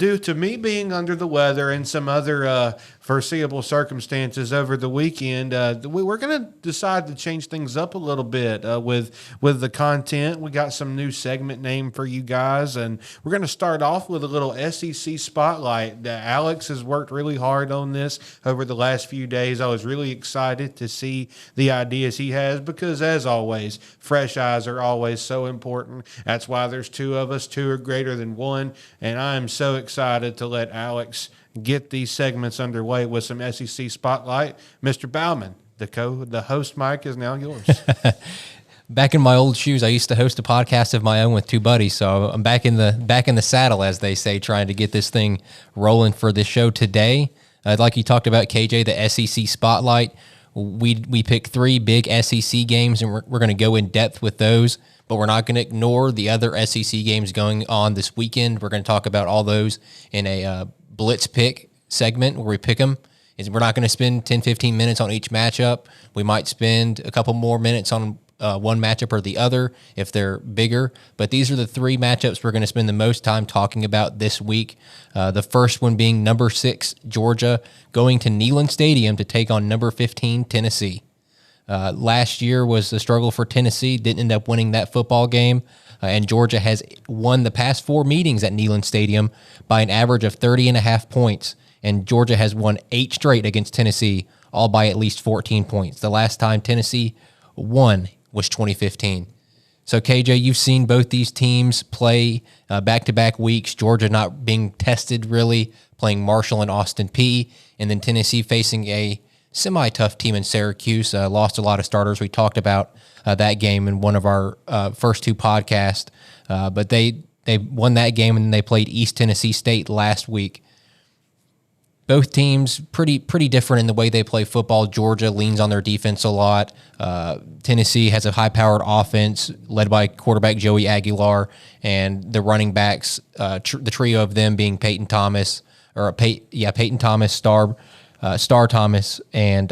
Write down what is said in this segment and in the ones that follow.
Due to me being under the weather and some other foreseeable circumstances over the weekend, we're going to decide to change things up a little bit with the content. We got some new segment name for you guys, and we're going to start off with a little SEC spotlight. Alex has worked really hard on this over the last few days. I was really excited to see the ideas he has because, as always, fresh eyes are always so important. That's why there's two of us. Two are greater than one, and I'm so excited to let Alex get these segments underway with some SEC spotlight. Mr. Baumann, the host mic is now yours. Back in my old shoes, I used to host a podcast of my own with two buddies, so I'm back in the saddle, as they say, trying to get this thing rolling for this show today. Like you talked about, KJ, the SEC spotlight. We picked three big SEC games, and we're going to go in depth with those. But we're not going to ignore the other SEC games going on this weekend. We're going to talk about all those in a Blitz pick segment where we pick them. We're not going to spend 10, 15 minutes on each matchup. We might spend a couple more minutes on one matchup or the other if they're bigger. But these are the three matchups we're going to spend the most time talking about this week. The first one being number 6, Georgia, going to Neyland Stadium to take on number 15, Tennessee. Last year was the struggle for Tennessee, didn't end up winning that football game, and Georgia has won the past 4 meetings at Neyland Stadium by an average of 30.5 points, and Georgia has won 8 straight against Tennessee, all by at least 14 points. The last time Tennessee won was 2015. So, KJ, you've seen both these teams play back-to-back weeks, Georgia not being tested really, playing Marshall and Austin Peay, and then Tennessee facing a semi-tough team in Syracuse, lost a lot of starters. We talked about that game in one of our first 2 podcasts, but they won that game, and then they played East Tennessee State last week. Both teams pretty different in the way they play football. Georgia leans on their defense a lot. Tennessee has a high-powered offense led by quarterback Joey Aguilar, and the running backs, the trio of them being Peyton Thomas, Star Thomas, and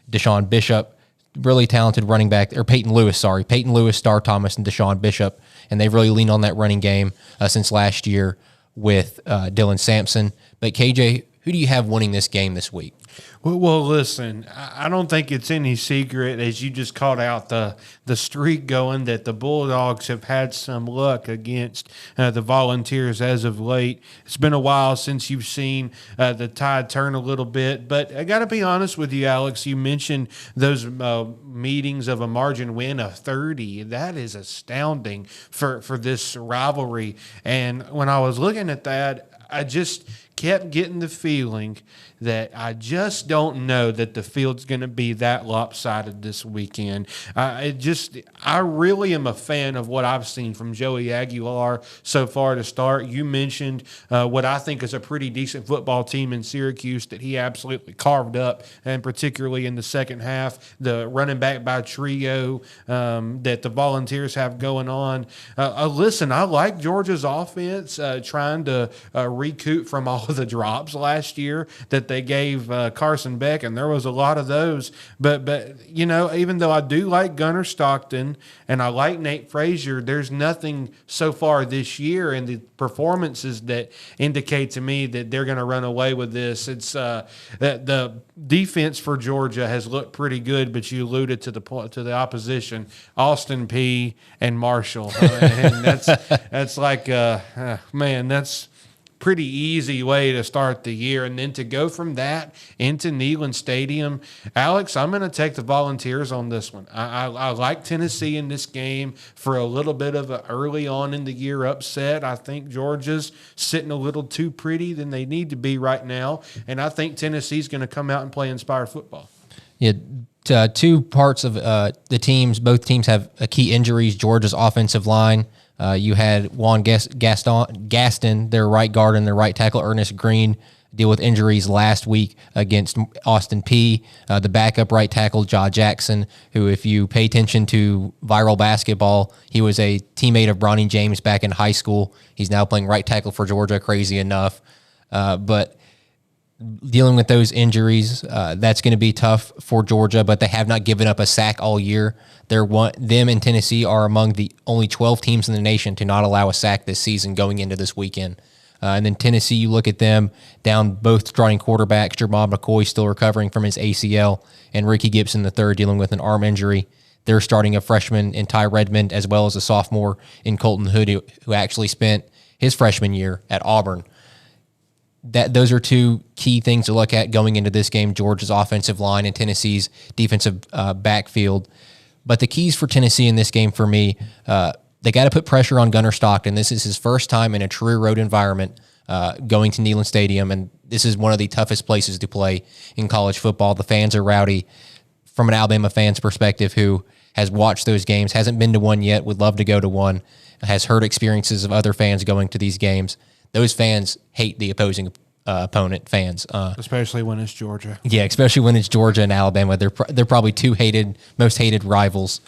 Deshaun Bishop, really talented running back, or Peyton Lewis, Star Thomas, and Deshaun Bishop, and they've really leaned on that running game since last year with Dylan Sampson. But KJ, who do you have winning this game this week? Well, listen, I don't think it's any secret, as you just called out the streak going, that the Bulldogs have had some luck against the Volunteers as of late. It's been a while since you've seen the tide turn a little bit, but I got to be honest with you, Alex. You mentioned those meetings of a margin win of 30. That is astounding for this rivalry. And when I was looking at that, I just kept getting the feeling that I just don't know that the field's going to be that lopsided this weekend. I really am a fan of what I've seen from Joey Aguilar so far to start. You mentioned what I think is a pretty decent football team in Syracuse that he absolutely carved up, and particularly in the second half, the running back by trio that the Volunteers have going on. Listen, I like Georgia's offense trying to recoup from all of the drops last year that they gave Carson Beck, and there was a lot of those. But you know, even though I do like Gunnar Stockton and I like Nate Frazier, there's nothing so far this year in the performances that indicate to me that they're going to run away with this. It's the defense for Georgia has looked pretty good, but you alluded to the opposition, Austin Peay and Marshall, and that's like man, that's pretty easy way to start the year. And then to go from that into Neyland Stadium, Alex, I'm going to take the Volunteers on this one. I like Tennessee in this game for a little bit of an early on in the year upset. I think Georgia's sitting a little too pretty than they need to be right now. And I think Tennessee's going to come out and play inspired football. Yeah. 2 parts of the teams. Both teams have key injuries. Georgia's offensive line. You had Juan Gaston, their right guard, and their right tackle, Ernest Green, deal with injuries last week against Austin Peay. The backup right tackle, Jaw Jackson, who, if you pay attention to viral basketball, he was a teammate of Bronny James back in high school. He's now playing right tackle for Georgia, crazy enough. But dealing with those injuries, that's going to be tough for Georgia, but they have not given up a sack all year. Them and Tennessee are among the only 12 teams in the nation to not allow a sack this season going into this weekend. And then Tennessee, you look at them down both starting quarterbacks. Jermod McCoy still recovering from his ACL, and Ricky Gibson III dealing with an arm injury. They're starting a freshman in Ty Redmond, as well as a sophomore in Colton Hood, who actually spent his freshman year at Auburn. Those are two key things to look at going into this game: Georgia's offensive line and Tennessee's defensive backfield. But the keys for Tennessee in this game for me, they got to put pressure on Gunnar Stockton. This is his first time in a true road environment going to Neyland Stadium, and this is one of the toughest places to play in college football. The fans are rowdy. From an Alabama fan's perspective, who has watched those games, hasn't been to one yet, would love to go to one, has heard experiences of other fans going to these games. Those fans hate the opposing opponent fans, especially when it's Georgia. Yeah, especially when it's Georgia and Alabama. They're probably most hated rivals.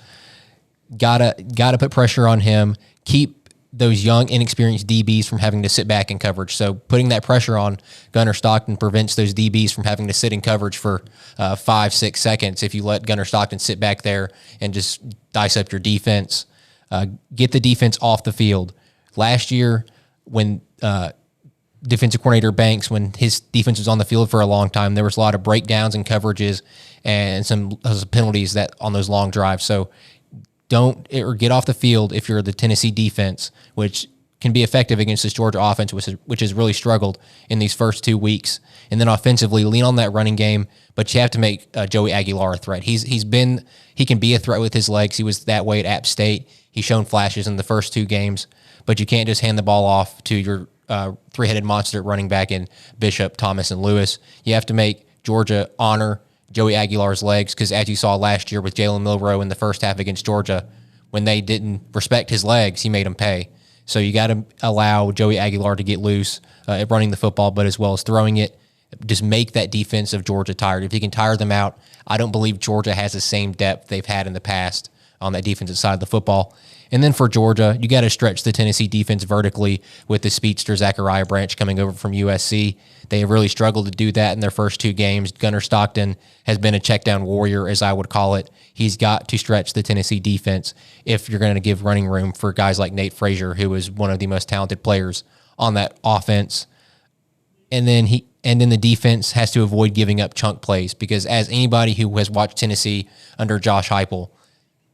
Gotta put pressure on him. Keep those young, inexperienced DBs from having to sit back in coverage. So putting that pressure on Gunnar Stockton prevents those DBs from having to sit in coverage for 5-6 seconds. If you let Gunnar Stockton sit back there and just dice up your defense, get the defense off the field. Last year, when defensive coordinator Banks, when his defense was on the field for a long time, there was a lot of breakdowns and coverages and some penalties that on those long drives. So get off the field if you're the Tennessee defense, which can be effective against this Georgia offense, which has really struggled in these first 2 weeks. And then offensively, lean on that running game, but you have to make Joey Aguilar a threat. He can be a threat with his legs. He was that way at App State. He's shown flashes in the first 2 games, but you can't just hand the ball off to your three-headed monster running back in Bishop, Thomas, and Lewis. You have to make Georgia honor Joey Aguilar's legs, because as you saw last year with Jalen Milroe in the first half against Georgia, when they didn't respect his legs, he made them pay. So you got to allow Joey Aguilar to get loose at running the football, but as well as throwing it. Just make that defense of Georgia tired. If he can tire them out, I don't believe Georgia has the same depth they've had in the past on that defensive side of the football. And then for Georgia, you got to stretch the Tennessee defense vertically with the speedster Zachariah Branch coming over from USC. They have really struggled to do that in their first 2 games. Gunnar Stockton has been a checkdown warrior, as I would call it. He's got to stretch the Tennessee defense if you're going to give running room for guys like Nate Frazier, who is one of the most talented players on that offense. And then the defense has to avoid giving up chunk plays, because as anybody who has watched Tennessee under Josh Heupel,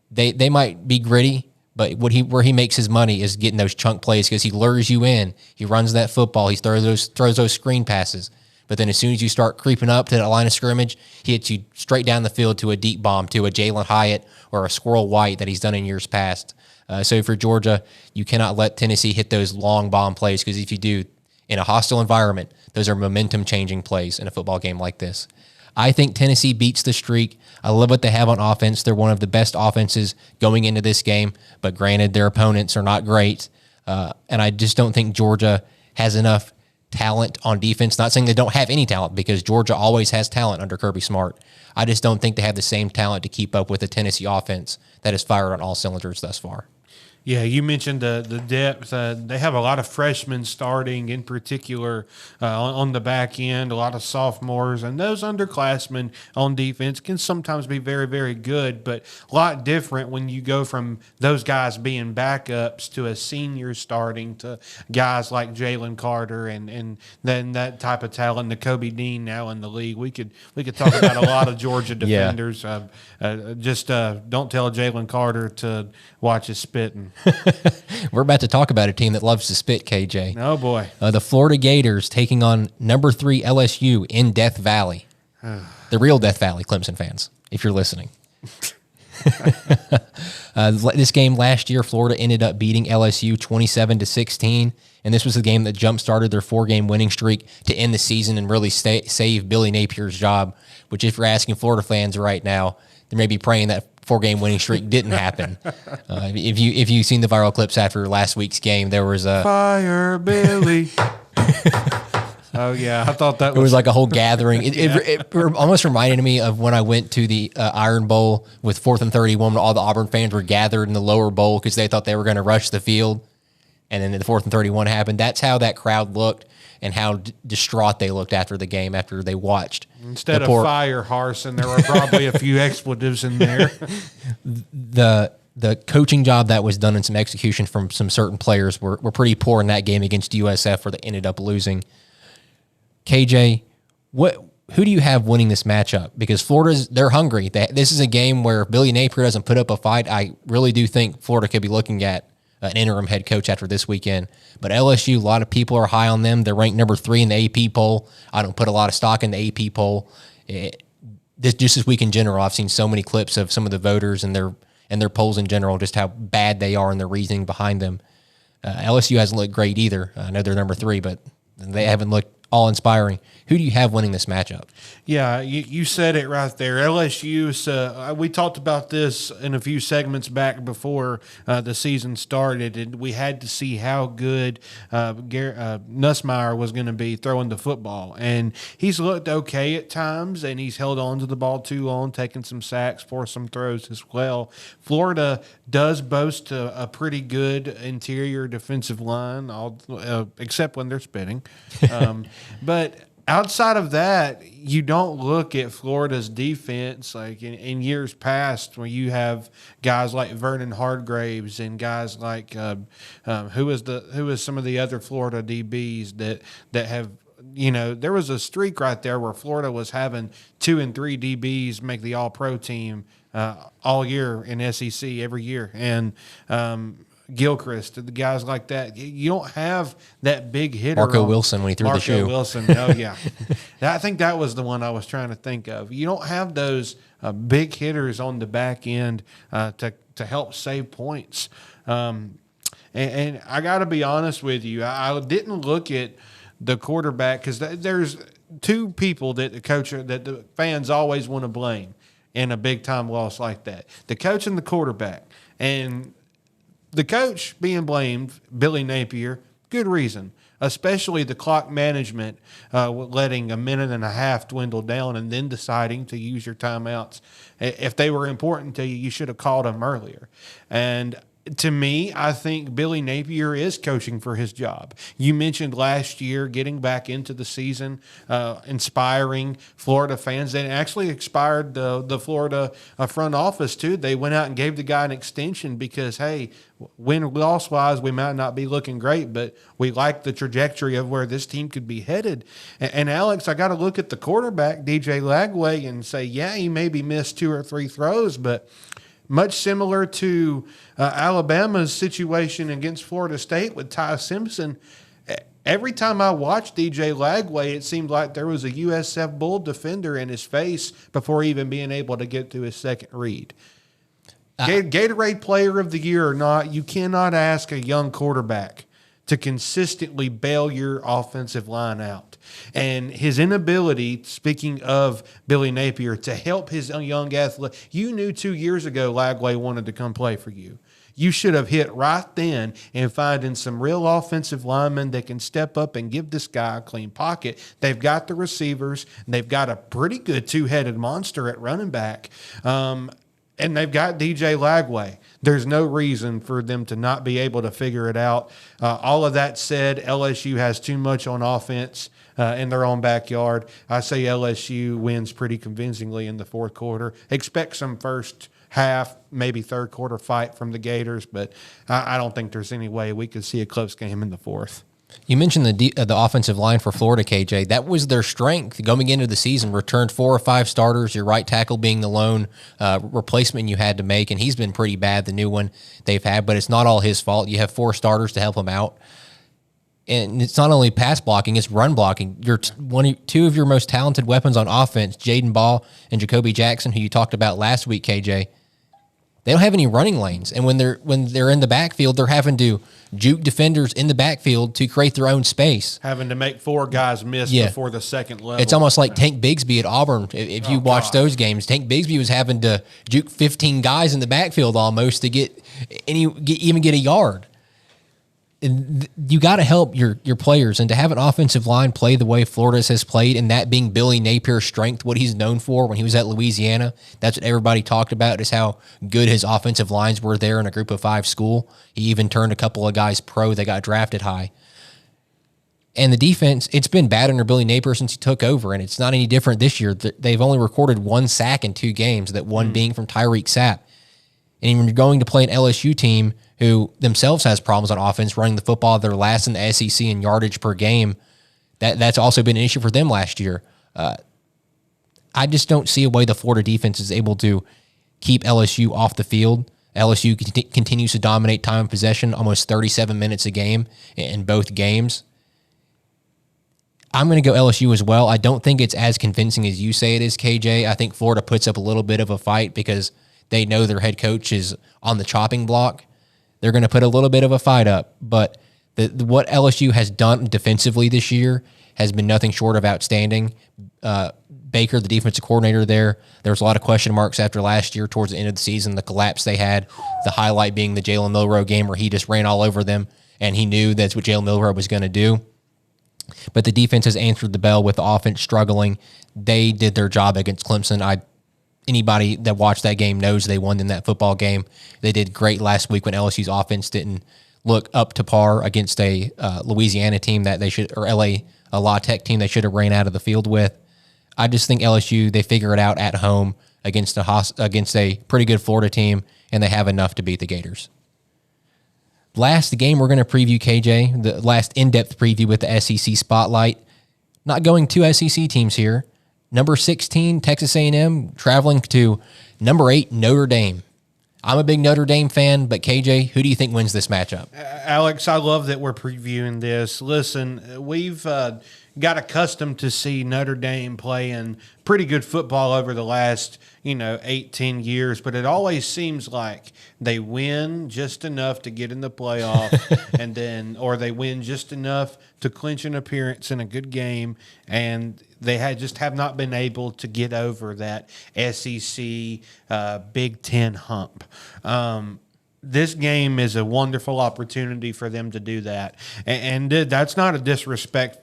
they might be gritty, but where he makes his money is getting those chunk plays, because he lures you in. He runs that football. He throws those screen passes. But then as soon as you start creeping up to that line of scrimmage, he hits you straight down the field to a deep bomb, to a Jalen Hyatt or a Squirrel White that he's done in years past. So for Georgia, you cannot let Tennessee hit those long bomb plays, because if you do, in a hostile environment, those are momentum-changing plays in a football game like this. I think Tennessee beats the streak. I love what they have on offense. They're one of the best offenses going into this game, but granted, their opponents are not great. And I just don't think Georgia has enough talent on defense. Not saying they don't have any talent, because Georgia always has talent under Kirby Smart. I just don't think they have the same talent to keep up with the Tennessee offense that has fired on all cylinders thus far. Yeah, you mentioned the depth. They have a lot of freshmen starting, in particular on the back end, a lot of sophomores, and those underclassmen on defense can sometimes be very, very good, but a lot different when you go from those guys being backups to a senior starting to guys like Jalen Carter and then that type of talent, N'Kobe Dean now in the league. We could talk about a lot of Georgia defenders. Yeah. Just don't tell Jalen Carter to watch his spitting. We're about to talk about a team that loves to spit, KJ. Oh, boy. The Florida Gators taking on number 3 LSU in Death Valley. The real Death Valley, Clemson fans, if you're listening. This game last year, Florida ended up beating LSU 27-16, and this was the game that jump-started their 4-game winning streak to end the season and really save Billy Napier's job, which if you're asking Florida fans right now, they may be praying that 4-game winning streak didn't happen. If you've seen the viral clips after last week's game, there was a Fire Billy. Oh yeah, I thought that was like a whole gathering. It almost reminded me of when I went to the Iron Bowl with 4th and 31. All the Auburn fans were gathered in the lower bowl because they thought they were going to rush the field, and then the 4th and 31 happened. That's how that crowd looked, and how distraught they looked after the game, after they watched. Instead of fire, Harson, there were probably a few expletives in there. the coaching job that was done and some execution from some certain players were pretty poor in that game against USF, where they ended up losing. KJ, who do you have winning this matchup? Because they're hungry. This is a game where Billy Napier doesn't put up a fight. I really do think Florida could be looking at an interim head coach after this weekend. But LSU, a lot of people are high on them. They're ranked number 3 in the AP poll. I don't put a lot of stock in the AP poll. Just this week in general, I've seen so many clips of some of the voters and their polls in general, just how bad they are and the reasoning behind them. LSU hasn't looked great either. I know they're number 3, but they haven't looked all inspiring. Who do you have winning this matchup? Yeah, you said it right there. LSU, we talked about this in a few segments back before the season started, and we had to see how good Nussmeier was going to be throwing the football. And he's looked okay at times, and he's held on to the ball too long, taking some sacks, forced some throws as well. Florida does boast a pretty good interior defensive line, except when they're spinning. But outside of that, you don't look at Florida's defense like in years past, where you have guys like Vernon Hargraves and guys like who is some of the other Florida DBs that have. There was a streak right there where Florida was having 2 and 3 DBs make the All-Pro team all year in SEC every year, and Gilchrist, the guys like that. You don't have that big hitter. Marco Wilson when he threw the shoe. Marco Wilson, oh yeah. I think that was the one I was trying to think of. You don't have those big hitters on the back end to help save points. And I got to be honest with you, I didn't look at the quarterback, because there's 2 people that the fans always want to blame in a big-time loss like that. The coach and the quarterback. And the coach being blamed, Billy Napier, good reason, especially the clock management, letting a minute and a half dwindle down and then deciding to use your timeouts. If they were important to you, you should have called them earlier. And to me, I think Billy Napier is coaching for his job. You mentioned last year getting back into the season, inspiring Florida fans. They actually inspired the Florida front office, too. They went out and gave the guy an extension because, hey, win-loss-wise, we might not be looking great, but we like the trajectory of where this team could be headed. And Alex, I got to look at the quarterback, DJ Lagway, and say, yeah, he maybe missed 2 or 3 throws, but much similar to Alabama's situation against Florida State with Ty Simpson, every time I watched DJ Lagway, it seemed like there was a USF Bull defender in his face before even being able to get to his second read. Gatorade Player of the Year or not, you cannot ask a young quarterback to consistently bail your offensive line out. And his inability, speaking of Billy Napier, to help his young athlete, you knew 2 years ago Lagway wanted to come play for you. You should have hit right then and finding some real offensive linemen that can step up and give this guy a clean pocket. They've got the receivers, and they've got a pretty good 2-headed monster at running back. And they've got DJ Lagway. There's no reason for them to not be able to figure it out. All of that said, LSU has too much on offense in their own backyard. I say LSU wins pretty convincingly in the 4th quarter. Expect some first half, maybe 3rd quarter fight from the Gators, but I don't think there's any way we could see a close game in the 4th. You mentioned the offensive line for Florida, KJ. That was their strength going into the season. Returned 4 or 5 starters, your right tackle being the lone replacement you had to make, and he's been pretty bad, the new one they've had, but it's not all his fault. You have 4 starters to help him out. And it's not only pass blocking, it's run blocking. Two of your most talented weapons on offense, Jaden Ball and Jacoby Jackson, who you talked about last week, KJ, they don't have any running lanes. And when they're in the backfield, they're having to juke defenders in the backfield to create their own space. Having to make 4 guys miss before the second level. It's almost like Tank Bigsby at Auburn. If you watch those games, Tank Bigsby was having to juke 15 guys in the backfield almost to even get a yard. And you got to help your players, and to have an offensive line play the way Florida has played, and that being Billy Napier's strength, what he's known for when he was at Louisiana, that's what everybody talked about, is how good his offensive lines were there in a group of 5 school. He even turned a couple of guys pro that got drafted high. And the defense, it's been bad under Billy Napier since he took over, and it's not any different this year. They've only recorded 1 sack in 2 games, that one being from Tyreek Sapp. And when you're going to play an LSU team who themselves has problems on offense, running the football, they're last in the SEC in yardage per game. That's also been an issue for them last year. I just don't see a way the Florida defense is able to keep LSU off the field. LSU continues to dominate time of possession, almost 37 minutes a game in both games. I'm going to go LSU as well. I don't think it's as convincing as you say it is, KJ. I think Florida puts up a little bit of a fight because they know their head coach is on the chopping block. They're going to put a little bit of a fight up, but what LSU has done defensively this year has been nothing short of outstanding. Baker, the defensive coordinator there was a lot of question marks after last year towards the end of the season, the collapse they had, the highlight being the Jalen Milroe game where he just ran all over them, and he knew that's what Jalen Milroe was going to do. But the defense has answered the bell with the offense struggling. They did their job against Clemson. Anybody that watched that game knows they won in that football game. They did great last week when LSU's offense didn't look up to par against a Louisiana team that they should, or a La Tech team they should have ran out of the field with. I just think LSU, they figure it out at home against a pretty good Florida team, and they have enough to beat the Gators. Last game we're going to preview, KJ, the last in-depth preview with the SEC Spotlight. Not going two SEC teams here. Number 16, Texas A&M, traveling to number 8, Notre Dame. I'm a big Notre Dame fan, but KJ, who do you think wins this matchup? Alex, I love that we're previewing this. Listen, we've got accustomed to see Notre Dame playing pretty good football over the last, 8-10 years, but it always seems like they win just enough to get in the playoff or they win just enough to clinch an appearance in a good game, and they just have not been able to get over that SEC Big Ten hump. This game is a wonderful opportunity for them to do that, and that's not a disrespect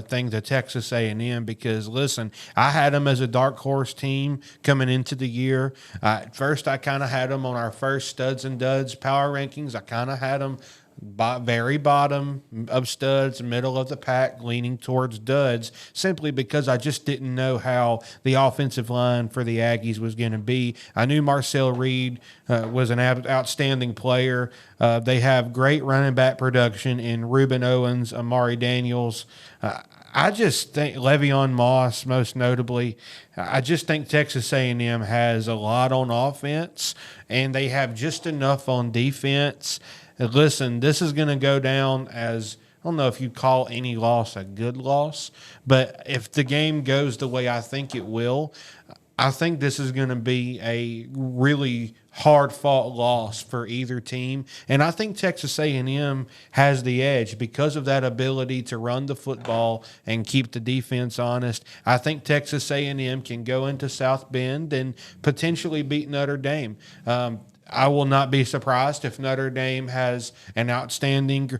thing to Texas A&M because, listen, I had them as a dark horse team coming into the year. At first, I kind of had them on our first studs and duds power rankings. I kind of had them very bottom of studs, middle of the pack, leaning towards duds, simply because I just didn't know how the offensive line for the Aggies was going to be. I knew Marcel Reed was an outstanding player. They have great running back production in Reuben Owens, Amari Daniels. I just think Le'Veon Moss, most notably. I just think Texas A&M has a lot on offense, and they have just enough on defense. Listen, this is going to go down as, I don't know if you call any loss a good loss, but if the game goes the way I think it will, I think this is going to be a really hard-fought loss for either team. And I think Texas A&M has the edge because of that ability to run the football and keep the defense honest. I think Texas A&M can go into South Bend and potentially beat Notre Dame. I will not be surprised if Notre Dame has an outstanding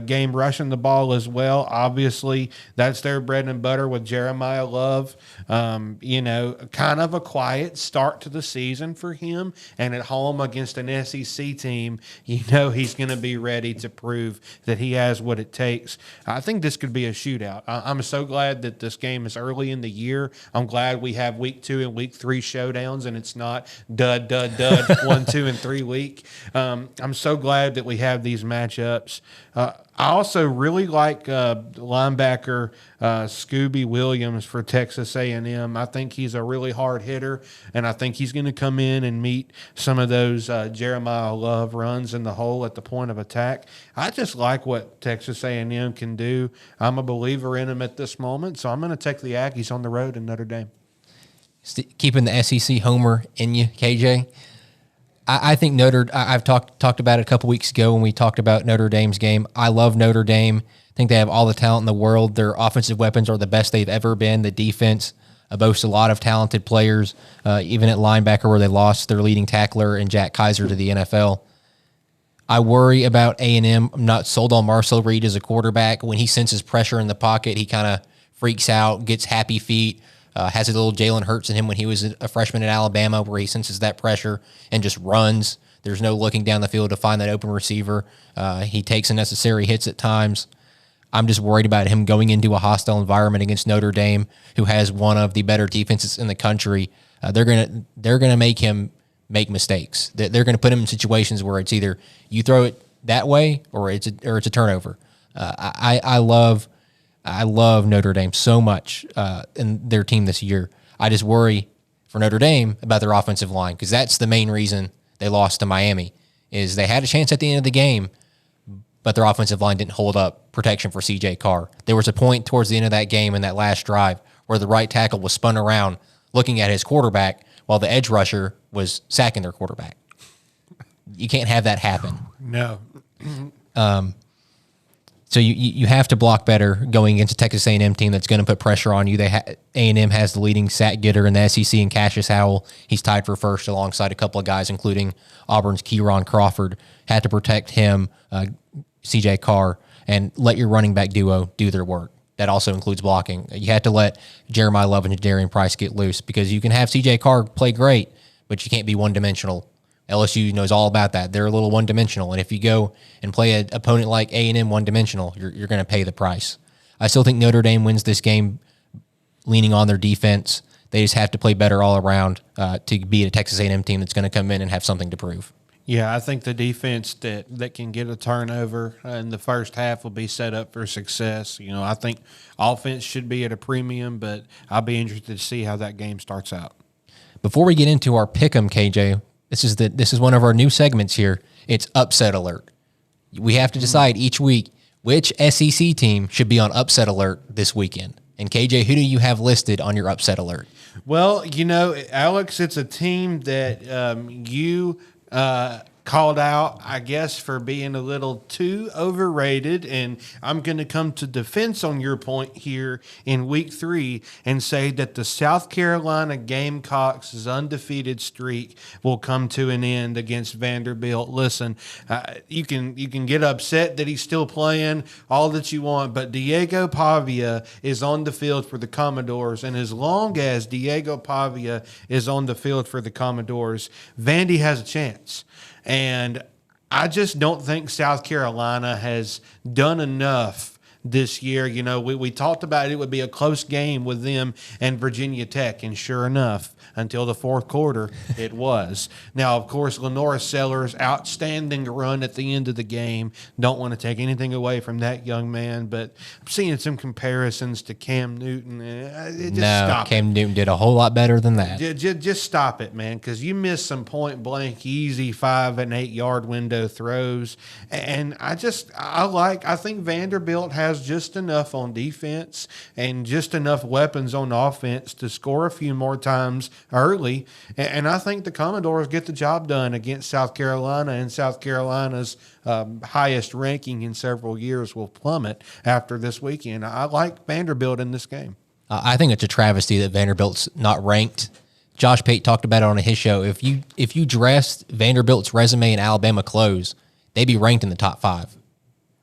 game rushing the ball as well. Obviously, that's their bread and butter with Jeremiah Love. Kind of a quiet start to the season for him. And at home against an SEC team, he's going to be ready to prove that he has what it takes. I think this could be a shootout. I'm so glad that this game is early in the year. I'm glad we have week 2 and week 3 showdowns, and it's not dud, 1, 2, and 3 week. I'm so glad that we have these matchups. I also really like linebacker Scooby Williams for Texas A&M. I think he's a really hard hitter, and I think he's going to come in and meet some of those Jeremiah Love runs in the hole at the point of attack. I just like what Texas A&M can do. I'm a believer in them at this moment, so I'm going to take the Aggies on the road in Notre Dame. Keeping the SEC homer in you, KJ. I think I've talked about it a couple weeks ago when we talked about Notre Dame's game. I love Notre Dame. I think they have all the talent in the world. Their offensive weapons are the best they've ever been. The defense boasts a lot of talented players, even at linebacker where they lost their leading tackler and Jack Kaiser to the NFL. I worry about A&M. I'm not sold on Marcel Reed as a quarterback. When he senses pressure in the pocket, he kind of freaks out, gets happy feet. Has a little Jalen Hurts in him when he was a freshman at Alabama where he senses that pressure and just runs. There's no looking down the field to find that open receiver. He takes unnecessary hits at times. I'm just worried about him going into a hostile environment against Notre Dame, who has one of the better defenses in the country. They're gonna make him make mistakes. They're going to put him in situations where it's either you throw it that way or it's a turnover. I love Notre Dame so much in their team this year. I just worry for Notre Dame about their offensive line, because that's the main reason they lost to Miami. Is they had a chance at the end of the game, but their offensive line didn't hold up protection for C.J. Carr. There was a point towards the end of that game in that last drive where the right tackle was spun around looking at his quarterback while the edge rusher was sacking their quarterback. You can't have that happen. No. So you have to block better going into Texas A&M team that's going to put pressure on you. A&M has the leading sack getter in the SEC in Cassius Howell. He's tied for first alongside a couple of guys, including Auburn's Kieron Crawford. Had to protect him, C.J. Carr, and let your running back duo do their work. That also includes blocking. You had to let Jeremiah Love and Darian Price get loose, because you can have C.J. Carr play great, but you can't be one-dimensional. LSU knows all about that. They're a little one-dimensional, and if you go and play an opponent like A&M one-dimensional, you're going to pay the price. I still think Notre Dame wins this game leaning on their defense. They just have to play better all around to beat a Texas A&M team that's going to come in and have something to prove. Yeah, I think the defense that can get a turnover in the first half will be set up for success. I think offense should be at a premium, but I'll be interested to see how that game starts out. Before we get into our pick'em, KJ, this is one of our new segments here. It's upset alert. We have to decide each week which SEC team should be on upset alert this weekend. And KJ, who do you have listed on your upset alert? Well, Alex, it's a team that you called out, I guess, for being a little too overrated. And I'm going to come to defense on your point here in week 3 and say that the South Carolina Gamecocks' undefeated streak will come to an end against Vanderbilt. Listen, you can get upset that he's still playing, all that you want, but Diego Pavia is on the field for the Commodores. And as long as Diego Pavia is on the field for the Commodores, Vandy has a chance. And I just don't think South Carolina has done enough this year. We talked about it would be a close game with them and Virginia Tech, and sure enough, until the fourth quarter, it was. Now, of course, Lenora Sellers' outstanding run at the end of the game. Don't want to take anything away from that young man, but I'm seeing some comparisons to Cam Newton. Cam Newton did a whole lot better than that. Just stop it, man, because you missed some point-blank, easy 5- and 8-yard window throws. And I think Vanderbilt has just enough on defense and just enough weapons on offense to score a few more times early, and I think the Commodores get the job done against South Carolina, and South Carolina's highest ranking in several years will plummet after this weekend. I like Vanderbilt in this game. I think it's a travesty that Vanderbilt's not ranked. Josh Pate talked about it on his show. If you dressed Vanderbilt's resume in Alabama clothes, they'd be ranked in the top 5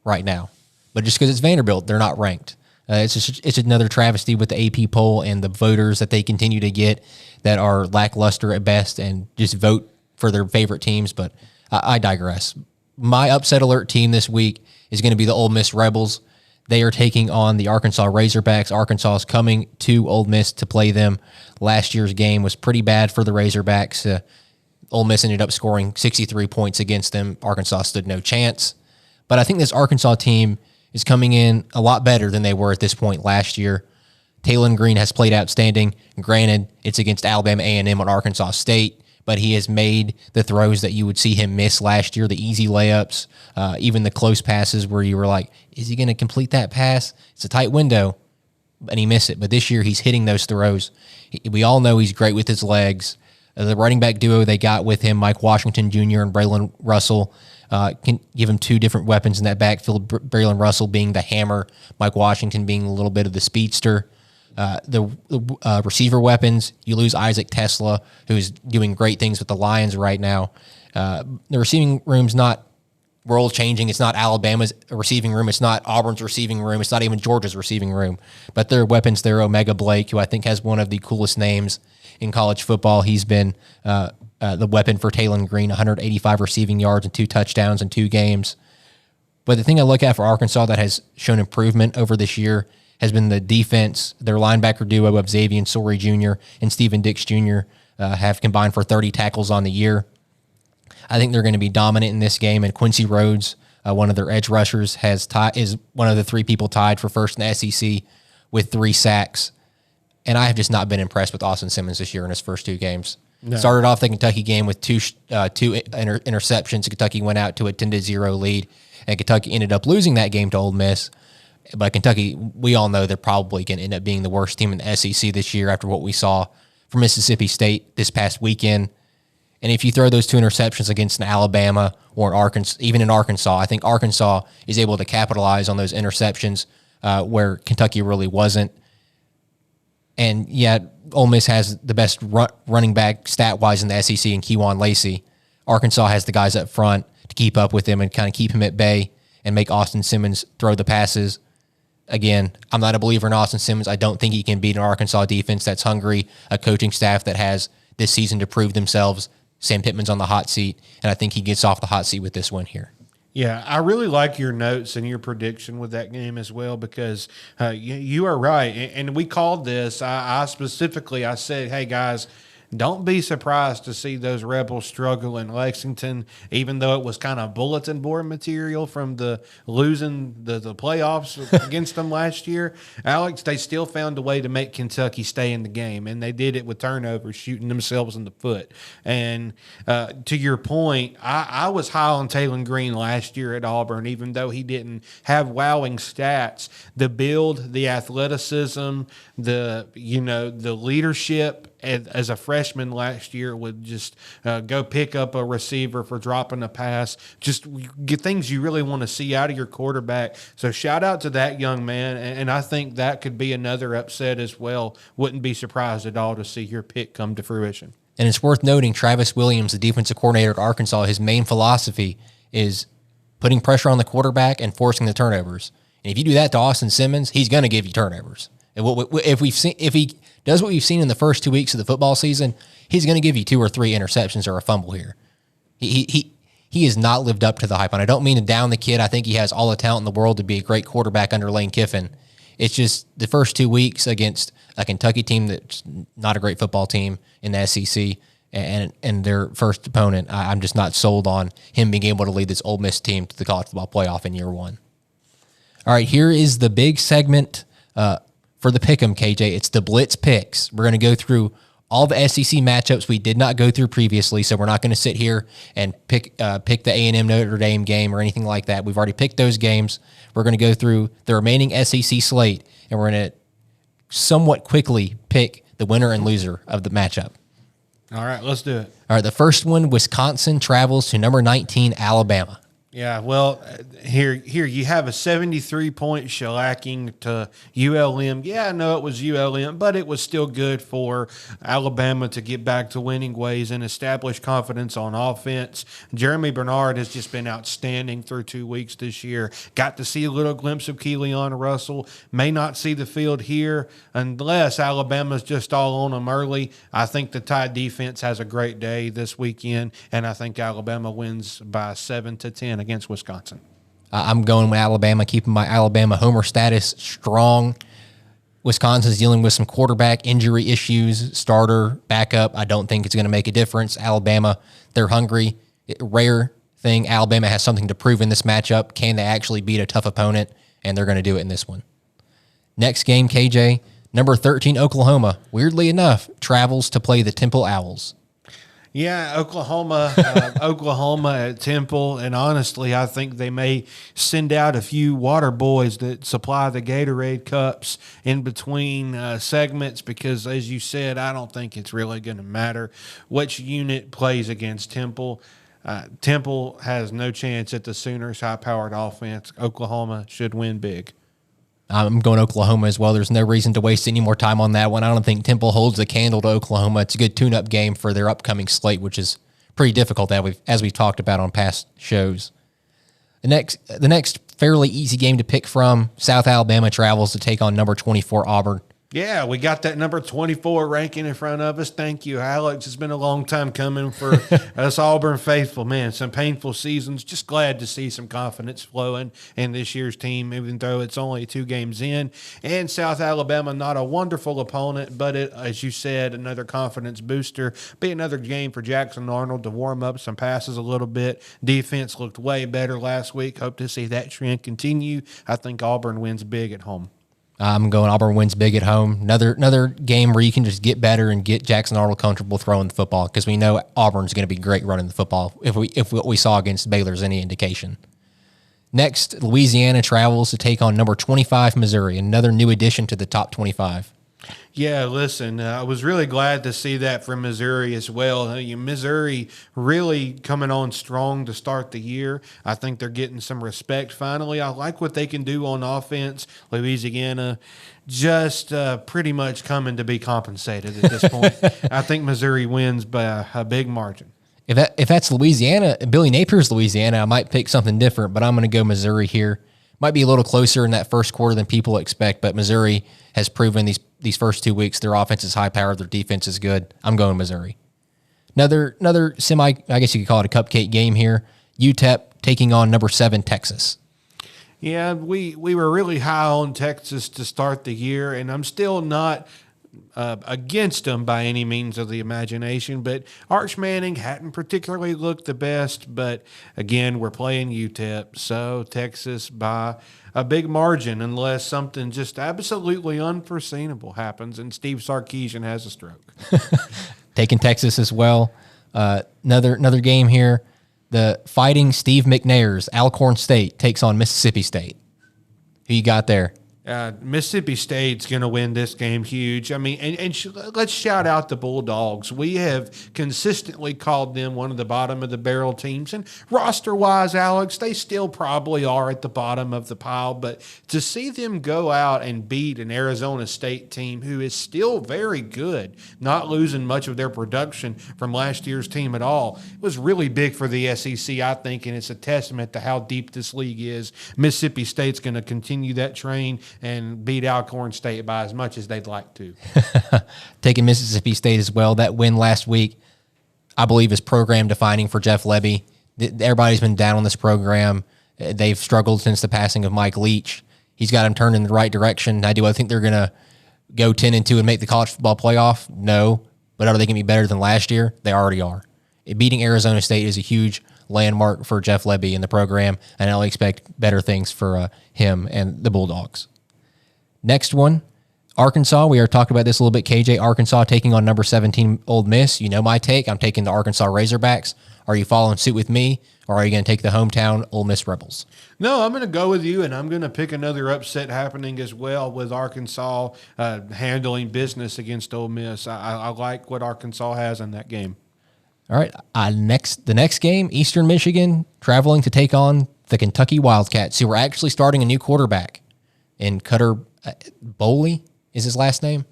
right now. But just because it's Vanderbilt, they're not ranked. It's another travesty with the AP poll and the voters that they continue to get that are lackluster at best and just vote for their favorite teams. But I digress. My upset alert team this week is going to be the Ole Miss Rebels. They are taking on the Arkansas Razorbacks. Arkansas is coming to Ole Miss to play them. Last year's game was pretty bad for the Razorbacks. Ole Miss ended up scoring 63 points against them. Arkansas stood no chance. But I think this Arkansas team is coming in a lot better than they were at this point last year. Taylon Green has played outstanding. Granted, it's against Alabama A&M on Arkansas State, but he has made the throws that you would see him miss last year, the easy layups, even the close passes where you were like, is he going to complete that pass? It's a tight window, and he missed it. But this year, he's hitting those throws. We all know he's great with his legs. The running back duo they got with him, Mike Washington Jr. and Braylon Russell, can give him 2 different weapons in that backfield, Braylon Russell being the hammer, Mike Washington being a little bit of the speedster. The receiver weapons, you lose Isaac Tesla, who's doing great things with the Lions right now. The receiving room's not world-changing. It's not Alabama's receiving room. It's not Auburn's receiving room. It's not even Georgia's receiving room. But their weapons there, Omega Blake, who I think has one of the coolest names in college football. He's been the weapon for Taylon Green, 185 receiving yards and 2 touchdowns in 2 games. But the thing I look at for Arkansas that has shown improvement over this year has been the defense, their linebacker duo of Xavier Sorey Jr. and Steven Dix Jr. have combined for 30 tackles on the year. I think they're going to be dominant in this game, and Quincy Rhodes, one of their edge rushers, is one of the 3 people tied for first in the SEC with 3 sacks. And I have just not been impressed with Austin Simmons this year in his first 2 games. No. Started off the Kentucky game with two interceptions. Kentucky went out to a 10-0 lead, and Kentucky ended up losing that game to Ole Miss. But Kentucky, we all know they're probably going to end up being the worst team in the SEC this year after what we saw from Mississippi State this past weekend. And if you throw those 2 interceptions against an Alabama or an Arkansas, even in Arkansas, I think Arkansas is able to capitalize on those interceptions where Kentucky really wasn't. And yeah, Ole Miss has the best running back stat-wise in the SEC in Kejuan Lacey. Arkansas has the guys up front to keep up with him and kind of keep him at bay and make Austin Simmons throw the passes. Again, I'm not a believer in Austin Simmons. I don't think he can beat an Arkansas defense that's hungry, a coaching staff that has this season to prove themselves. Sam Pittman's on the hot seat, and I think he gets off the hot seat with this one here. Yeah, I really like your notes and your prediction with that game as well, because you are right. And we called this. I specifically said, hey, guys, don't be surprised to see those Rebels struggle in Lexington, even though it was kind of bulletin board material from the losing the playoffs against them last year. Alex, they still found a way to make Kentucky stay in the game, and they did it with turnovers, shooting themselves in the foot. And to your point, I was high on Taylor Green last year at Auburn, even though he didn't have wowing stats. The build, the athleticism, the leadership as a freshman last year would just go pick up a receiver for dropping a pass, just get things you really want to see out of your quarterback. So shout out to that young man, and I think that could be another upset as well. Wouldn't be surprised at all to see your pick come to fruition. And it's worth noting, Travis Williams, the defensive coordinator at Arkansas, his main philosophy is putting pressure on the quarterback and forcing the turnovers. And if you do that to Austin Simmons, he's going to give you turnovers. And if he does what we've seen in the first 2 weeks of the football season, he's going to give you 2 or 3 interceptions or a fumble here. He has not lived up to the hype. And I don't mean to down the kid. I think he has all the talent in the world to be a great quarterback under Lane Kiffin. It's just the first 2 weeks against a Kentucky team that's not a great football team in the SEC and their first opponent. I'm just not sold on him being able to lead this Ole Miss team to the college football playoff in year 1. All right, here is the big segment for the Pick'em, KJ. It's the Blitz Picks. We're going to go through all the SEC matchups we did not go through previously, so we're not going to sit here and pick the A&M Notre Dame game or anything like that. We've already picked those games. We're going to go through the remaining SEC slate, and we're going to somewhat quickly pick the winner and loser of the matchup. All right, let's do it. All right, the first one, Wisconsin travels to number 19, Alabama. Yeah, well, here you have a 73-point shellacking to ULM. Yeah, I know it was ULM, but it was still good for Alabama to get back to winning ways and establish confidence on offense. Jeremy Bernard has just been outstanding through 2 weeks this year. Got to see a little glimpse of Keelan Russell. May not see the field here unless Alabama's just all on them early. I think the Tide defense has a great day this weekend, and I think Alabama wins by 7-10 against Wisconsin. I'm going with Alabama, keeping my Alabama homer status strong. Wisconsin's dealing with some quarterback injury issues, starter, backup. I don't think it's going to make a difference. Alabama, they're hungry. Rare thing, Alabama has something to prove in this matchup. Can they actually beat a tough opponent? And they're going to do it in this one. Next game, KJ, number 13, Oklahoma, weirdly enough, travels to play the Temple Owls. Yeah, Oklahoma at Temple, and honestly, I think they may send out a few water boys that supply the Gatorade cups in between segments because, as you said, I don't think it's really going to matter which unit plays against Temple. Temple has no chance at the Sooners' high-powered offense. Oklahoma should win big. I'm going Oklahoma as well. There's no reason to waste any more time on that one. I don't think Temple holds the candle to Oklahoma. It's a good tune-up game for their upcoming slate, which is pretty difficult, as we've talked about on past shows. The next fairly easy game to pick from, South Alabama travels to take on number 24 Auburn. Yeah, we got that number 24 ranking in front of us. Thank you, Alex. It's been a long time coming for us Auburn faithful. Man, some painful seasons. Just glad to see some confidence flowing in this year's team, even though it's only 2 games in. And South Alabama, not a wonderful opponent, but as you said, another confidence booster. Be another game for Jackson Arnold to warm up some passes a little bit. Defense looked way better last week. Hope to see that trend continue. I think Auburn wins big at home. I'm going Auburn wins big at home. Another game where you can just get better and get Jackson Arnold comfortable throwing the football, because we know Auburn's going to be great running the football if what we saw against Baylor is any indication. Next, Louisiana travels to take on number 25 Missouri, another new addition to the top 25. Yeah, listen, I was really glad to see that from Missouri as well. Missouri really coming on strong to start the year. I think they're getting some respect finally. I like what they can do on offense. Louisiana just pretty much coming to be compensated at this point. I think Missouri wins by a big margin. If that's Louisiana, Billy Napier's Louisiana, I might pick something different, but I'm going to go Missouri here. Might be a little closer in that first quarter than people expect, but Missouri has proven these first 2 weeks their offense is high powered, their defense is good. I'm going Missouri. Another semi, I guess you could call it a cupcake game here. UTEP taking on number 7 Texas. Yeah, we were really high on Texas to start the year, and I'm still not against them by any means of the imagination, but Arch Manning hadn't particularly looked the best. But again, we're playing UTEP, so Texas by a big margin, unless something just absolutely unforeseeable happens and Steve Sarkisian has a stroke. Taking Texas as well. Another game here. The Fighting Steve McNairs, Alcorn State takes on Mississippi State. Who you got there? Mississippi State's going to win this game huge. I mean, let's shout out the Bulldogs. We have consistently called them one of the bottom of the barrel teams. And roster-wise, Alex, they still probably are at the bottom of the pile. But to see them go out and beat an Arizona State team who is still very good, not losing much of their production from last year's team at all, it was really big for the SEC, I think, and it's a testament to how deep this league is. Mississippi State's going to continue that train and beat Alcorn State by as much as they'd like to. Taking Mississippi State as well. That win last week, I believe, is program defining for Jeff Lebby. Everybody's been down on this program. They've struggled since the passing of Mike Leach. He's got them turned in the right direction. Do I think they're going to go 10-2 and make the college football playoff? No. But are they going to be better than last year? They already are. Beating Arizona State is a huge landmark for Jeff Lebby in the program, and I'll expect better things for him and the Bulldogs. Next one, Arkansas. We are talking about this a little bit. KJ, Arkansas taking on number 17 Ole Miss. You know my take. I'm taking the Arkansas Razorbacks. Are you following suit with me, or are you going to take the hometown Ole Miss Rebels? No, I'm going to go with you, and I'm going to pick another upset happening as well with Arkansas handling business against Ole Miss. I like what Arkansas has in that game. All right. The next game, Eastern Michigan traveling to take on the Kentucky Wildcats, who are actually starting a new quarterback in Cutter Boley is his last name.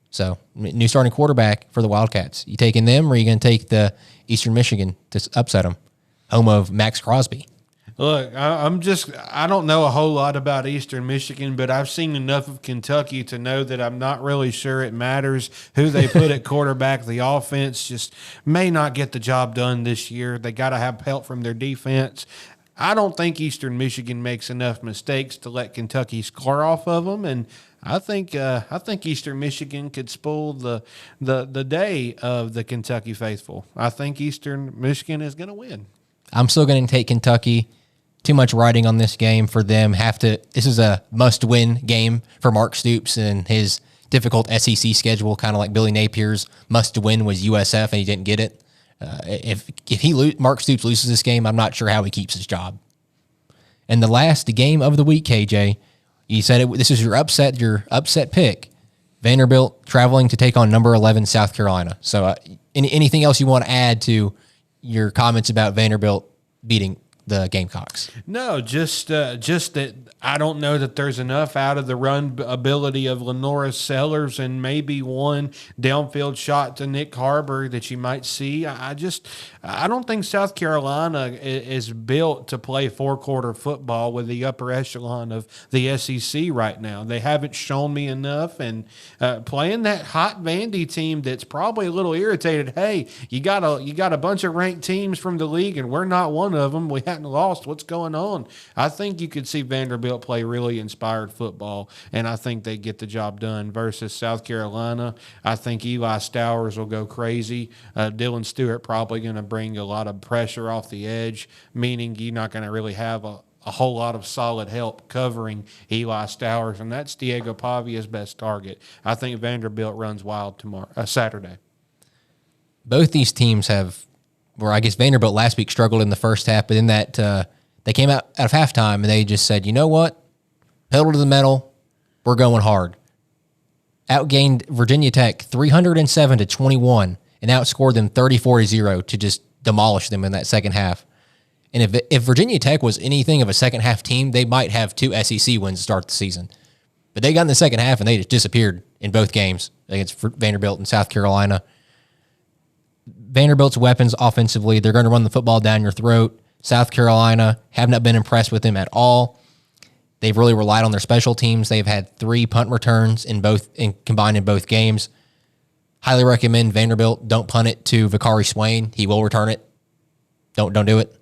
So, new starting quarterback for the Wildcats. You taking them, or are you going to take the Eastern Michigan to upset them? Home of Max Crosby. Look, I don't know a whole lot about Eastern Michigan, but I've seen enough of Kentucky to know that I'm not really sure it matters who they put at quarterback. The offense just may not get the job done this year. They got to have help from their defense. I don't think Eastern Michigan makes enough mistakes to let Kentucky score off of them, and I think Eastern Michigan could spoil the day of the Kentucky faithful. I think Eastern Michigan is going to win. I'm still going to take Kentucky. Too much riding on this game for them. This is a must-win game for Mark Stoops and his difficult SEC schedule, kind of like Billy Napier's must-win was USF, and he didn't get it. If Mark Stoops loses this game, I'm not sure how he keeps his job. And the last game of the week, KJ, you said this is your upset pick. Vanderbilt traveling to take on number 11 South Carolina. So anything else you want to add to your comments about Vanderbilt beating the Gamecocks. No, just that I don't know that there's enough out of the run ability of Lenora Sellers and maybe one downfield shot to Nick Harbor that you might see. I don't think South Carolina is built to play four-quarter football with the upper echelon of the SEC right now. They haven't shown me enough, and playing that hot Vandy team that's probably a little irritated. Hey, you got a bunch of ranked teams from the league, and we're not one of them. We hadn't lost. What's going on? I think you could see Vanderbilt play really inspired football, and I think they get the job done versus South Carolina. I think Eli Stowers will go crazy. Dylan Stewart probably going to bring a lot of pressure off the edge, meaning you're not going to really have a whole lot of solid help covering Eli Stowers, and that's Diego Pavia's best target. I think Vanderbilt runs wild Saturday. Both these teams have, I guess Vanderbilt last week struggled in the first half, but in that they came out of halftime and they just said, you know what, pedal to the metal, we're going hard. Outgained Virginia Tech 307-21 and outscored them 34-0 to just demolish them in that second half. And if Virginia Tech was anything of a second half team, they might have 2 SEC wins to start the season. But they got in the second half and they just disappeared in both games against Vanderbilt and South Carolina. Vanderbilt's weapons offensively, they're going to run the football down your throat. South Carolina have not been impressed with them at all. They've really relied on their special teams. They've had 3 punt returns combined in both games. Highly recommend Vanderbilt don't punt it to Vicari Swain. He will return it. Don't do it.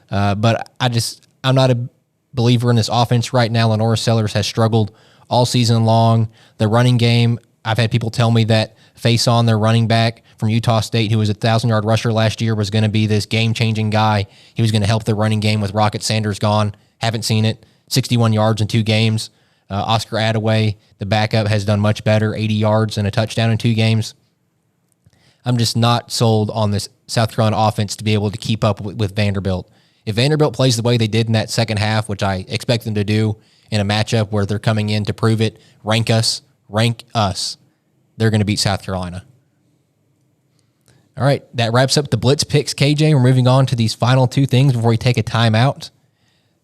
But I'm not a believer in this offense right now. Lenora Sellers has struggled all season long. The running game, I've had people tell me that Faison, their running back from Utah State, who was a 1,000-yard rusher last year, was going to be this game-changing guy. He was going to help the running game with Rocket Sanders gone. Haven't seen it. 61 yards in 2 games. Oscar Attaway, the backup, has done much better, 80 yards and a touchdown in 2 games. I'm just not sold on this South Carolina offense to be able to keep up with Vanderbilt. If Vanderbilt plays the way they did in that second half, which I expect them to do in a matchup where they're coming in to prove it, rank us, they're going to beat South Carolina. All right, that wraps up the Blitz picks, KJ. We're moving on to these final 2 things before we take a timeout.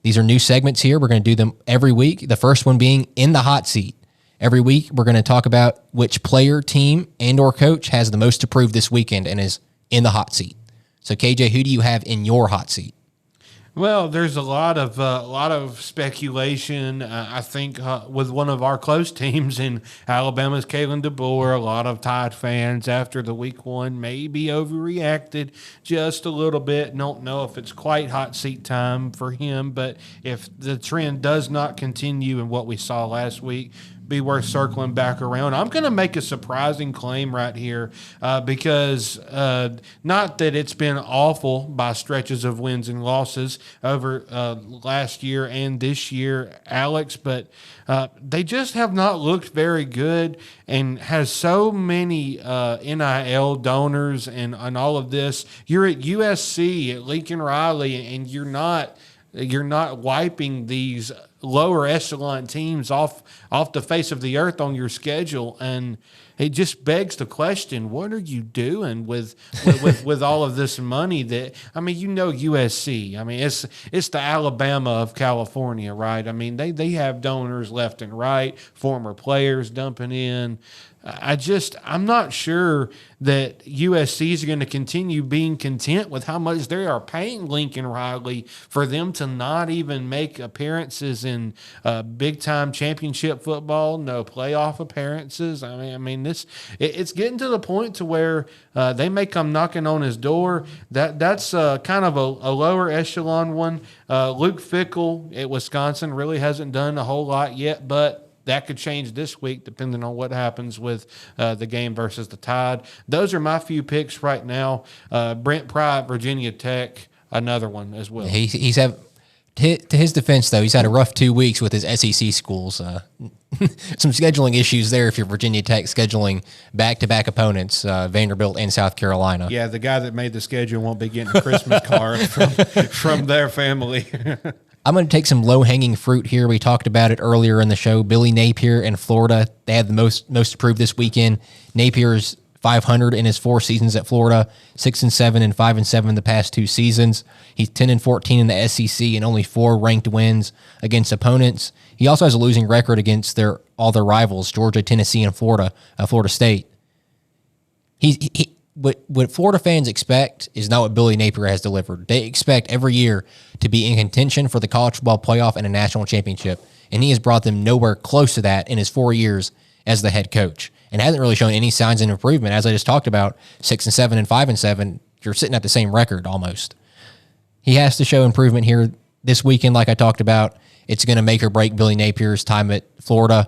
These are new segments here. We're going to do them every week. The first one being In the Hot Seat. Every week, we're going to talk about which player, team, and or coach has the most to prove this weekend and is in the hot seat. So, KJ, who do you have in your hot seat? Well, there's a lot of speculation. I think with one of our close teams in Alabama's Kalen DeBoer, a lot of Tide fans after the week 1 maybe overreacted just a little bit. Don't know if it's quite hot seat time for him, but if the trend does not continue in what we saw last week, be worth circling back around. I'm going to make a surprising claim right here because not that it's been awful by stretches of wins and losses over last year and this year, Alex, but they just have not looked very good and has so many NIL donors and all of this. You're at USC, at Lincoln Riley, and you're not wiping these lower echelon teams off the face of the earth on your schedule, and it just begs the question: what are you doing with all of this money? That, I mean, USC. I mean, it's the Alabama of California, right? I mean, they have donors left and right, former players dumping in. I'm not sure that USC is going to continue being content with how much they are paying Lincoln Riley for them to not even make appearances in big-time championship football, no playoff appearances. I mean, it's getting to the point to where they may come knocking on his door. That's kind of a lower echelon one. Luke Fickell at Wisconsin really hasn't done a whole lot yet, but that could change this week depending on what happens with the game versus the Tide. Those are my few picks right now. Brent Pry, Virginia Tech, another one as well. He's had, to his defense, though, he's had a rough 2 weeks with his SEC schools. Some scheduling issues there if you're Virginia Tech scheduling back-to-back opponents, Vanderbilt and South Carolina. Yeah, the guy that made the schedule won't be getting a Christmas card from their family. I'm going to take some low-hanging fruit here. We talked about it earlier in the show. Billy Napier in Florida, they had the most to prove this weekend. Napier's .500 in his 4 seasons at Florida, 6-7 and 5-7 the past 2 seasons. He's 10-14 in the SEC and only 4 ranked wins against opponents. He also has a losing record against all their rivals, Georgia, Tennessee, and Florida State. What Florida fans expect is not what Billy Napier has delivered. They expect every year to be in contention for the college football playoff and a national championship, and he has brought them nowhere close to that in his 4 years as the head coach, and hasn't really shown any signs of improvement. As I just talked about, 6-7 and 5-7, you're sitting at the same record almost. He has to show improvement here this weekend, like I talked about. It's going to make or break Billy Napier's time at Florida.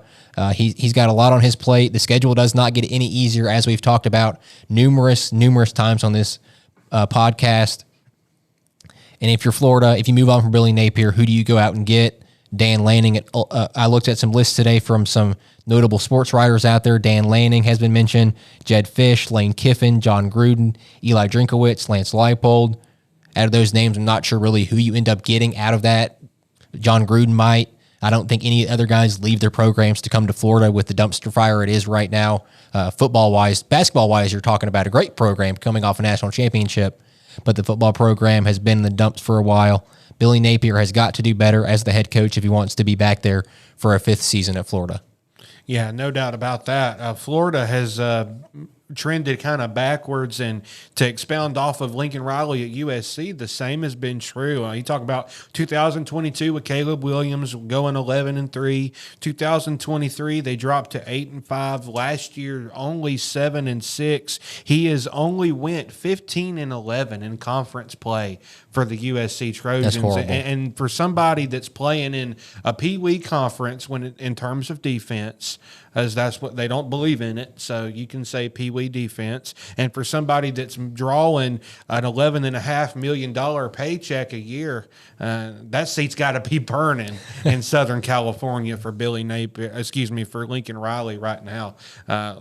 He's got a lot on his plate. The schedule does not get any easier, as we've talked about numerous times on this podcast. And if you're Florida, if you move on from Billy Napier, who do you go out and get? Dan Lanning. I looked at some lists today from some notable sports writers out there. Dan Lanning has been mentioned. Jed Fish, Lane Kiffin, John Gruden, Eli Drinkowitz, Lance Leipold. Out of those names, I'm not sure really who you end up getting out of that. John Gruden might. I don't think any other guys leave their programs to come to Florida with the dumpster fire it is right now. Football-wise, basketball-wise, you're talking about a great program coming off a national championship, but the football program has been in the dumps for a while. Billy Napier has got to do better as the head coach if he wants to be back there for a 5th season at Florida. Yeah, no doubt about that. Florida has trended kind of backwards, and to expound off of Lincoln Riley at USC, the same has been true. You talk about 2022 with Caleb Williams going 11-3. 2023 they dropped to 8-5. Last year only 7-6. He has only went 15-11 in conference play for the USC Trojans. That's horrible. And for somebody that's playing in a Pee Wee conference in terms of defense, as that's what they don't believe in it, so you can say Pee Wee defense. And for somebody that's drawing an $11.5 million paycheck a year, that seat's got to be burning in Southern California for for Lincoln Riley right now.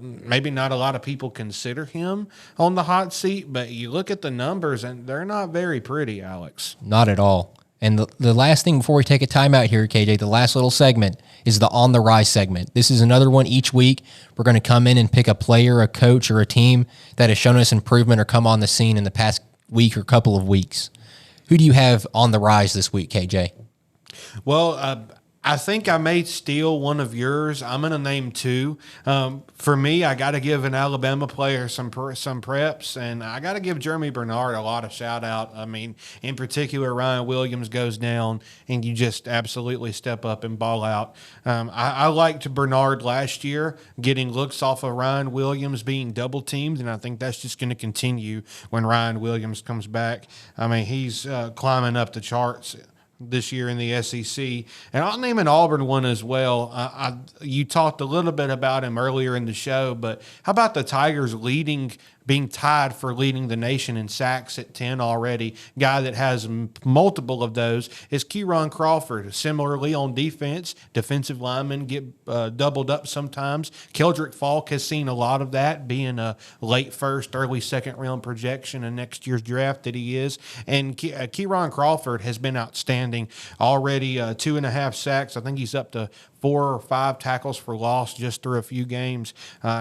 Maybe not a lot of people consider him on the hot seat, but you look at the numbers and they're not very pretty, Alex. Not at all. And the last thing before we take a timeout here, KJ, the last little segment is the On the Rise segment. This is another one each week. We're going to come in and pick a player, a coach, or a team that has shown us improvement or come on the scene in the past week or couple of weeks. Who do you have on the rise this week, KJ? Well, I think I may steal one of yours. I'm going to name 2. For me, I got to give an Alabama player some preps, and I got to give Jeremy Bernard a lot of shout out. I mean, in particular, Ryan Williams goes down, and you just absolutely step up and ball out. I liked Bernard last year, getting looks off of Ryan Williams being double teamed, and I think that's just going to continue when Ryan Williams comes back. I mean, he's climbing up the charts this year in the SEC. And I'll name an Auburn one as well. You talked a little bit about him earlier in the show, but how about the Tigers being tied for leading the nation in sacks at 10 already? Guy that has multiple of those is Kieron Crawford. Similarly on defense, defensive linemen get doubled up sometimes. Keldrick Falk has seen a lot of that, being a late first, early second round projection in next year's draft that he is. And Kieron Crawford has been outstanding already. 2.5 sacks. I think he's up to 4 or 5 tackles for loss just through a few games.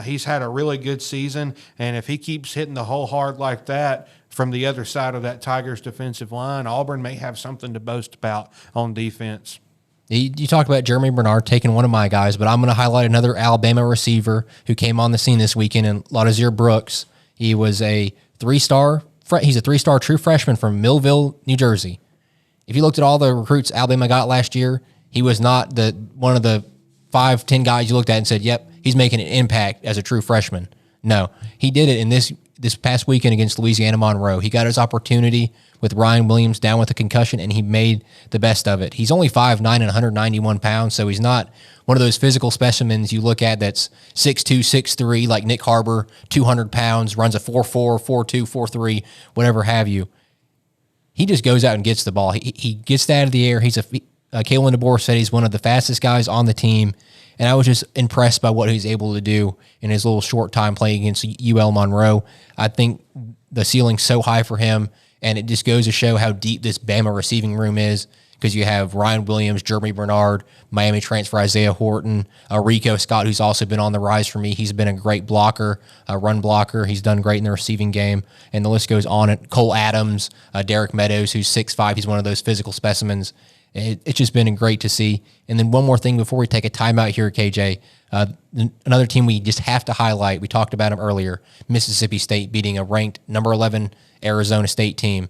He's had a really good season, and if he keeps hitting the hole hard like that from the other side of that Tigers defensive line, Auburn may have something to boast about on defense. You talked about Jeremy Bernard taking one of my guys, but I'm going to highlight another Alabama receiver who came on the scene this weekend, and Ladazir Brooks. He was a 3-star. He's a 3-star true freshman from Millville, New Jersey. If you looked at all the recruits Alabama got last year, he was not one of the 5-10 guys you looked at and said, yep, he's making an impact as a true freshman. No, he did it in this past weekend against Louisiana Monroe. He got his opportunity with Ryan Williams down with a concussion, and he made the best of it. He's only 5'9" and 191 pounds, so he's not one of those physical specimens you look at that's 6'2", 6'3", like Nick Harbor, 200 pounds, runs a 4'4", 4'2", 4'3", whatever have you. He just goes out and gets the ball. He gets that out of the air. Kalen DeBoer said he's one of the fastest guys on the team, and I was just impressed by what he's able to do in his little short time playing against UL Monroe. I think the ceiling's so high for him, and it just goes to show how deep this Bama receiving room is. because you have Ryan Williams, Jeremy Bernard, Miami transfer Isaiah Horton, Rico Scott, who's also been on the rise for me. He's been a great blocker, a run blocker. He's done great in the receiving game, and the list goes on. Cole Adams, Derek Meadows, who's 6'5". He's one of those physical specimens. It's just been great to see. And then one more thing before we take a timeout here, KJ. Another team we just have to highlight, we talked about them earlier, Mississippi State beating a ranked number 11 Arizona State team.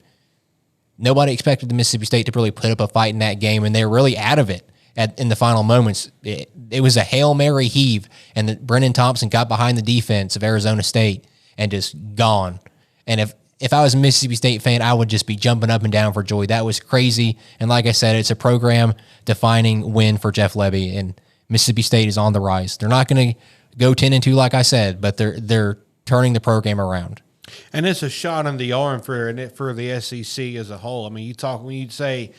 Nobody expected the Mississippi State to really put up a fight in that game, and they were really out of it in the final moments. It was a Hail Mary heave, and Brennan Thompson got behind the defense of Arizona State and just gone. And if I was a Mississippi State fan, I would just be jumping up and down for joy. That was crazy. And like I said, it's a program-defining win for Jeff Lebby, and Mississippi State is on the rise. They're not going to go 10-2 like I said, but they're turning the program around. And it's a shot in the arm for the SEC as a whole. I mean, when you say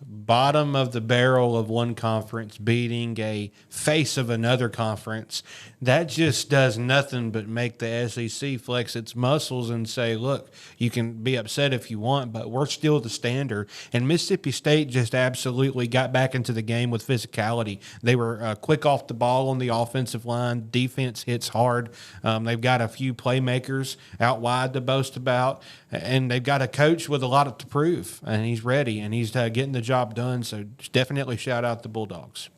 bottom of the barrel of one conference beating a face of another conference, that just does nothing but make the SEC flex its muscles and say, look, you can be upset if you want, but we're still the standard. And Mississippi State just absolutely got back into the game with physicality. They were quick off the ball on the offensive line. Defense hits hard. They've got a few playmakers out wide to boast about, and they've got a coach with a lot to prove, and he's ready, and he's getting the job done. So definitely shout out the Bulldogs.